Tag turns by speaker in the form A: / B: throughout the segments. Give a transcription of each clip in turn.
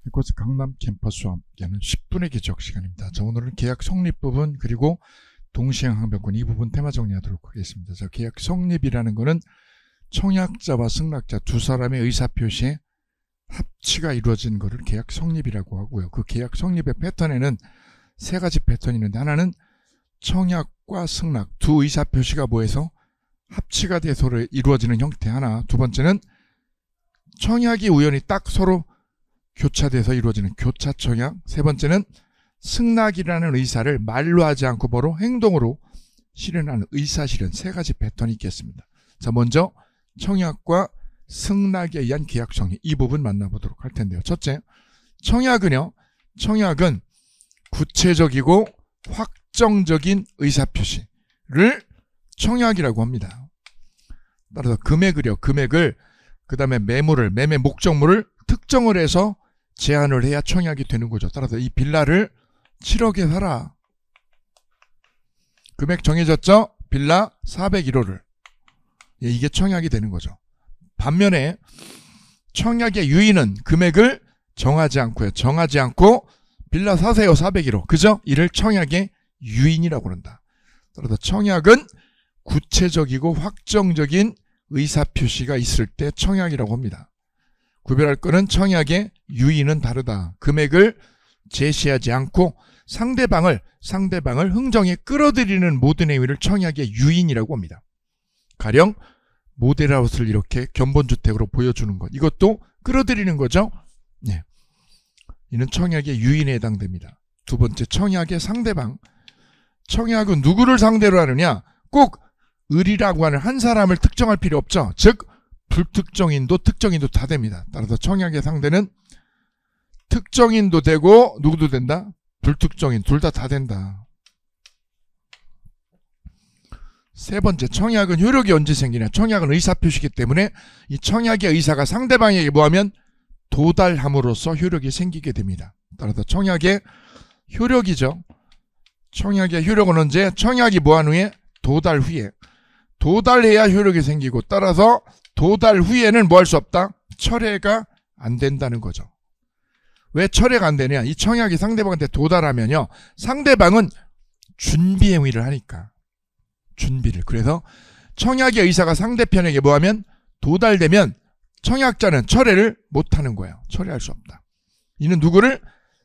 A: 이곳 강남 캠퍼스와 함께하는 10분의 기적 시간입니다. 자, 오늘은 계약 성립 부분 그리고 동시행 항변권 이 부분 테마 정리하도록 하겠습니다. 자, 계약 성립이라는 것은 청약자와 승낙자 두 사람의 의사표시에 합치가 이루어진 것을 계약 성립이라고 하고요. 그 계약 성립의 패턴에는 세 가지 패턴이 있는데, 하나는 청약과 승낙 두 의사표시가 모여서 합치가 돼서 이루어지는 형태 하나, 두 번째는 청약이 우연히 딱 서로 교차돼서 이루어지는 교차 청약, 세 번째는 승낙이라는 의사를 말로 하지 않고 뭐로 행동으로 실현하는 의사 실현, 세 가지 패턴이 있겠습니다. 자, 먼저 청약과 승낙에 의한 계약 성립 이 부분 만나보도록 할 텐데요. 첫째, 청약은 구체적이고 확정적인 의사표시를 청약이라고 합니다. 따라서 금액을 그 다음에 매물을, 매매 목적물을 특정을 해서 제한을 해야 청약이 되는 거죠. 따라서 이 빌라를 7억에 사라. 금액 정해졌죠? 빌라 401호를. 이게 청약이 되는 거죠. 반면에 청약의 유인은 금액을 정하지 않고 빌라 사세요 401호. 그죠? 이를 청약의 유인이라고 그런다. 따라서 청약은 구체적이고 확정적인 의사표시가 있을 때 청약이라고 합니다. 구별할 것은 청약의 유인은 다르다. 금액을 제시하지 않고 상대방을 흥정에 끌어들이는 모든 행위를 청약의 유인이라고 합니다. 가령 모델하우스를 이렇게 견본주택으로 보여주는 것, 이것도 끌어들이는 거죠. 네. 이는 청약의 유인에 해당됩니다. 두 번째, 청약의 상대방. 청약은 누구를 상대로 하느냐? 꼭 을이라고 하는 한 사람을 특정할 필요 없죠. 즉 불특정인도 특정인도 다 됩니다. 따라서 청약의 상대는 특정인도 되고 누구도 된다? 불특정인 둘 다 된다. 세 번째, 청약은 효력이 언제 생기냐? 청약은 의사표시이기 때문에 이 청약의 의사가 상대방에게 뭐하면 도달함으로써 효력이 생기게 됩니다. 따라서 청약의 효력이죠. 청약의 효력은 언제? 청약이 뭐한 후에? 도달 후에. 도달해야 효력이 생기고, 따라서 도달 후에는 뭐 할 수 없다? 철회가 안 된다는 거죠. 왜 철회가 안 되냐? 이 청약이 상대방한테 도달하면요, 상대방은 준비 행위를 하니까. 준비를. 그래서 청약의 의사가 상대편에게 뭐하면 도달되면 청약자는 철회를 못하는 거예요. 철회할 수 없다. 이는 누구를?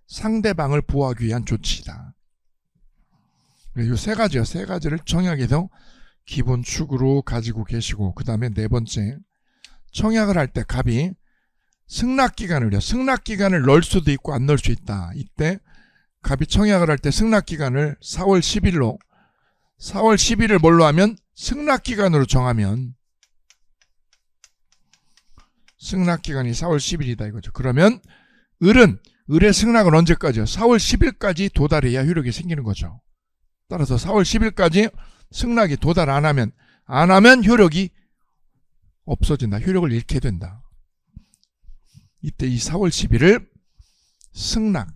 A: 상대방을 보호하기 위한 조치이다. 이 세 가지요. 세 가지를 청약에서 기본 축으로 가지고 계시고, 그 다음에 네 번째, 청약을 할 때 갑이 승낙기간을요. 승낙기간을 넣을 수도 있고 안 넣을 수 있다. 이때 갑이 청약을 할 때 승낙기간을 4월 10일로 4월 10일을 뭘로 하면? 승낙기간으로 정하면 승낙기간이 4월 10일이다 이거죠. 그러면 을의 승낙은 언제까지요? 4월 10일까지 도달해야 효력이 생기는 거죠. 따라서 4월 10일까지 승낙이 도달 안 하면 효력이 없어진다. 효력을 잃게 된다. 이때 이 4월 10일을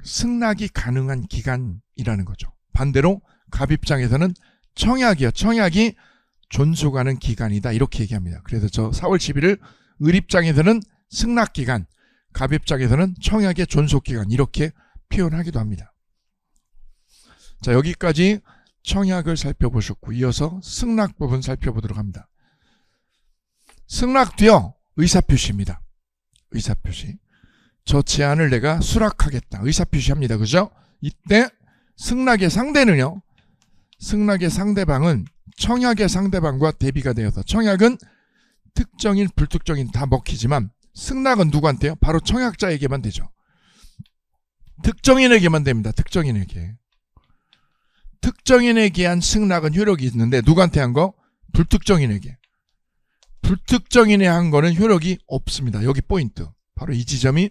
A: 승낙이 가능한 기간이라는 거죠. 반대로 갑 입장에서는 청약이 존속하는 기간이다 이렇게 얘기합니다. 그래서 저 4월 10일을 을 입장에서는 승낙기간, 갑 입장에서는 청약의 존속기간 이렇게 표현하기도 합니다. 자, 여기까지 청약을 살펴보셨고, 이어서 승낙 부분 살펴보도록 합니다. 승낙도요, 의사표시입니다. 의사표시. 저 제안을 내가 수락하겠다. 의사표시합니다. 그죠? 이때 승낙의 상대는요, 승낙의 상대방은 청약의 상대방과 대비가 되어서, 청약은 특정인, 불특정인 다 먹히지만 승낙은 누구한테요? 바로 청약자에게만 되죠. 특정인에게만 됩니다. 특정인에게 한 승낙은 효력이 있는데 누구한테 한 거? 불특정인에게. 불특정인에 한 거는 효력이 없습니다. 여기 포인트. 바로 이 지점이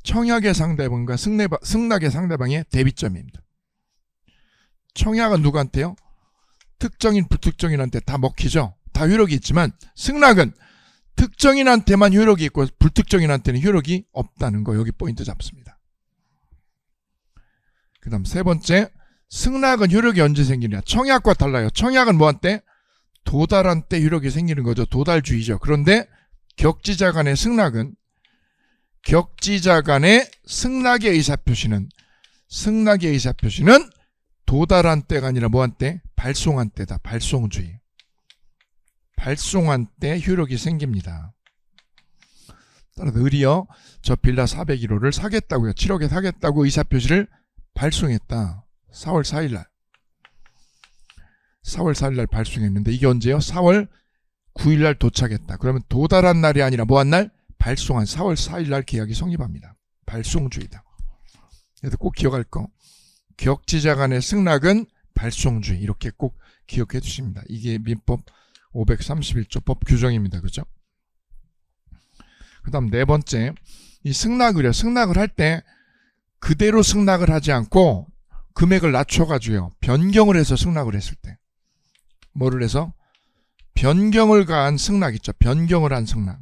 A: 청약의 상대방과 승낙의 상대방의 대비점입니다. 청약은 누구한테요? 특정인, 불특정인한테 다 먹히죠. 다 효력이 있지만 승낙은 특정인한테만 효력이 있고 불특정인한테는 효력이 없다는 거, 여기 포인트 잡습니다. 그 다음 세 번째, 승낙은 효력이 언제 생기냐? 청약과 달라요. 청약은 뭐한테? 도달한 때 효력이 생기는 거죠. 도달주의죠. 그런데 격지자 간의 승낙은 격지자 간의 승낙의 의사표시는 도달한 때가 아니라 뭐한 때? 발송한 때다. 발송주의. 발송한 때 효력이 생깁니다. 따라서 을이요, 저 빌라 401호를 사겠다고요. 7억에 사겠다고 의사표시를 발송했다. 4월 4일날. 4월 4일날 발송했는데 이게 언제요? 4월 9일날 도착했다. 그러면 도달한 날이 아니라 뭐한 날? 발송한 4월 4일날 계약이 성립합니다. 발송주의다. 그래서 꼭 기억할 거. 격지자 간의 승낙은 발송주의. 이렇게 꼭 기억해 주십니다. 이게 민법 531조 법 규정입니다. 그죠? 그 다음 네 번째, 이 승낙을요. 승낙을 할 때 그대로 승낙을 하지 않고 금액을 낮춰가지고요. 변경을 해서 승낙을 했을 때. 뭐를 해서? 변경을 가한 승낙 있죠. 변경을 한 승낙.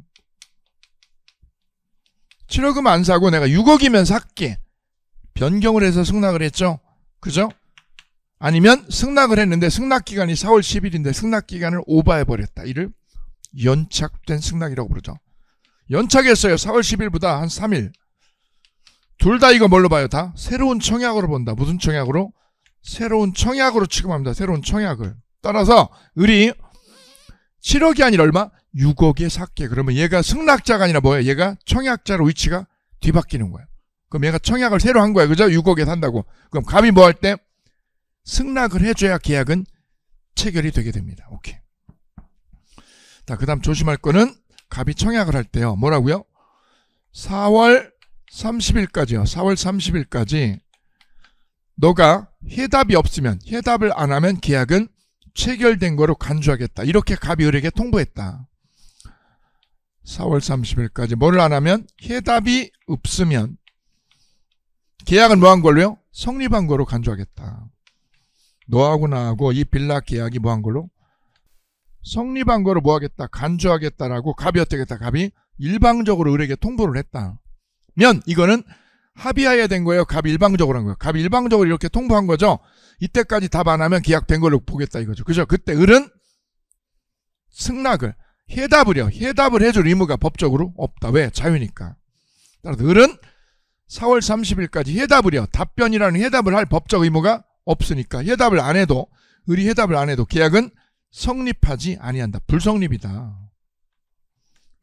A: 7억이면 안 사고 내가 6억이면 살게. 변경을 해서 승낙을 했죠. 그죠? 아니면 승낙을 했는데 승낙기간이 4월 10일인데 승낙기간을 오버해버렸다. 이를 연착된 승낙이라고 부르죠. 연착했어요. 4월 10일보다 한 3일. 둘 다 이거 뭘로 봐요? 다 새로운 청약으로 본다. 무슨 청약으로? 새로운 청약으로 취급합니다. 새로운 청약을. 따라서 을이 7억이 아니라 얼마? 6억에 샀게. 그러면 얘가 승낙자가 아니라 뭐예요? 얘가 청약자로 위치가 뒤바뀌는 거예요. 그럼 얘가 청약을 새로 한 거야. 그죠? 6억에 산다고. 그럼 갑이 뭐 할 때? 승낙을 해줘야 계약은 체결이 되게 됩니다. 오케이. 자, 그 다음 조심할 거는 갑이 청약을 할 때요. 뭐라고요? 4월 30일까지요. 4월 30일까지 너가 해답이 없으면, 해답을 안 하면 계약은 체결된 거로 간주하겠다. 이렇게 갑이 을에게 통보했다. 4월 30일까지 뭐를 안 하면? 해답이 없으면 계약은 뭐 한 걸로요? 성립한 거로 간주하겠다. 너하고 나하고 이 빌라 계약이 뭐 한 걸로? 성립한 거로 뭐 하겠다? 간주하겠다라고 갑이 어떻게 했다? 갑이 일방적으로 을에게 통보를 했다. 면 이거는 합의하에 된 거예요? 갑이 일방적으로 한 거예요? 갑이 일방적으로 이렇게 통보한 거죠? 이때까지 답 안 하면 계약된 걸로 보겠다 이거죠. 그죠? 그때 을은 승낙을, 해답을 해줄 의무가 법적으로 없다. 왜? 자유니까. 따라서 을은 4월 30일까지 답변이라는 해답을 할 법적 의무가 없으니까 해답을 안 해도, 을이 해답을 안 해도 계약은 성립하지 아니한다. 불성립이다.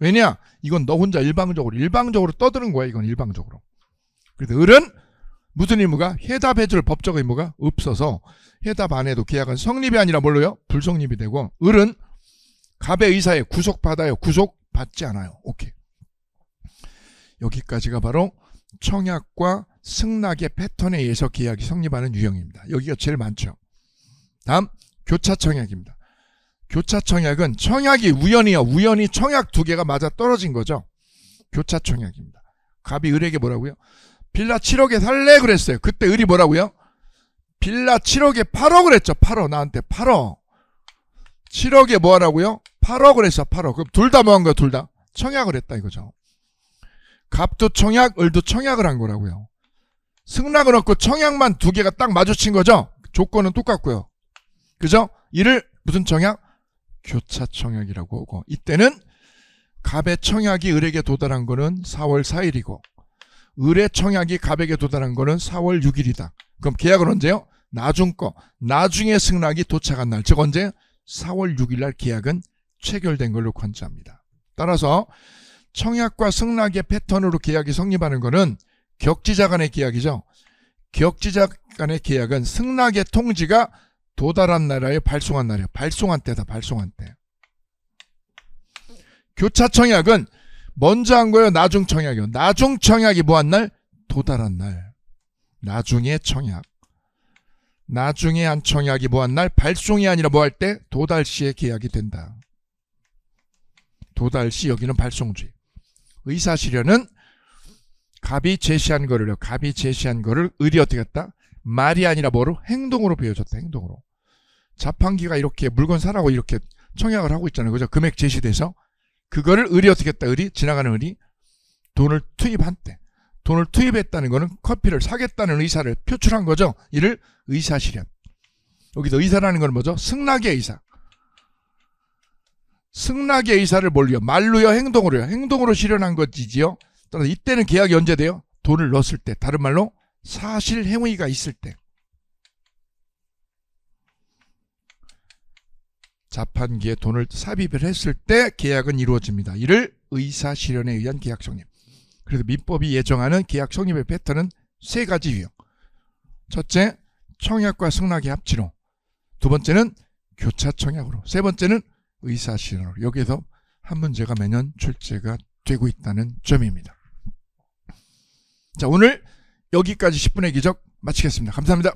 A: 왜냐? 이건 너 혼자 일방적으로 떠드는 거야. 이건 일방적으로. 그래서 을은 무슨 의무가? 해답해줄 법적 의무가 없어서 해답 안 해도 계약은 성립이 아니라 뭘로요? 불성립이 되고, 을은 갑의 의사에 구속받아요? 구속받지 않아요. 오케이. 여기까지가 바로 청약과 승낙의 패턴에 의해서 계약이 성립하는 유형입니다. 여기가 제일 많죠. 다음 교차청약입니다. 교차청약은 청약이 우연히 청약 두 개가 맞아 떨어진 거죠. 교차청약입니다. 갑이 을에게 뭐라고요? 빌라 7억에 살래 그랬어요. 그때 을이 뭐라고요? 빌라 7억에 팔어 그랬죠. 팔어. 나한테 팔어. 7억에 뭐 하라고요? 팔어 그랬어. 팔어. 그럼 둘 다 뭐 한 거야? 둘 다 청약을 했다 이거죠. 갑도 청약, 을도 청약을 한 거라고요. 승낙은 없고 청약만 두 개가 딱 마주친 거죠. 조건은 똑같고요. 그죠? 이를 무슨 청약? 교차청약이라고 하고, 이때는 갑의 청약이 을에게 도달한 거는 4월 4일이고 을의 청약이 갑에게 도달한 거는 4월 6일이다. 그럼 계약은 언제요? 나중에 승낙이 도착한 날, 즉 언제? 4월 6일 날 계약은 체결된 걸로 간주합니다. 따라서 청약과 승낙의 패턴으로 계약이 성립하는 거는 격지자 간의 계약이죠. 격지자 간의 계약은 승낙의 통지가 도달한 날이에요? 발송한 날이에요? 발송한 때다. 발송한 때. 교차청약은 먼저 한 거예요? 나중 청약이요? 나중 청약이 뭐 한 날? 도달한 날. 나중에 청약. 나중에 한 청약이 뭐 한 날? 발송이 아니라 뭐 할 때? 도달 시에 계약이 된다. 도달 시, 여기는 발송주의. 의사실현은 갑이 제시한 거를요. 갑이 제시한 거를 을이 어떻게 했다? 말이 아니라 뭐로? 행동으로 보여줬다. 행동으로. 자판기가 이렇게 물건 사라고 이렇게 청약을 하고 있잖아요. 그죠? 금액 제시돼서. 그거를 을이 어떻게 했다? 을이, 지나가는 을이 돈을 투입한대. 돈을 투입했다는 거는 커피를 사겠다는 의사를 표출한 거죠. 이를 의사실현. 여기서 의사라는 건 뭐죠? 승낙의 의사. 승낙의 의사를 뭘요? 말로요? 행동으로요? 행동으로 실현한 것이지요. 따라서 이때는 계약이 언제 돼요? 돈을 넣었을 때, 다른 말로 사실 행위가 있을 때. 자판기에 돈을 삽입을 했을 때 계약은 이루어집니다. 이를 의사실현에 의한 계약 성립. 그래서 민법이 예정하는 계약 성립의 패턴은 세 가지 유형. 첫째, 청약과 승낙의 합치로. 두 번째는 교차 청약으로. 세 번째는 의사실현으로. 여기에서 한 문제가 매년 출제가 되고 있다는 점입니다. 자, 오늘 여기까지 10분의 기적 마치겠습니다. 감사합니다.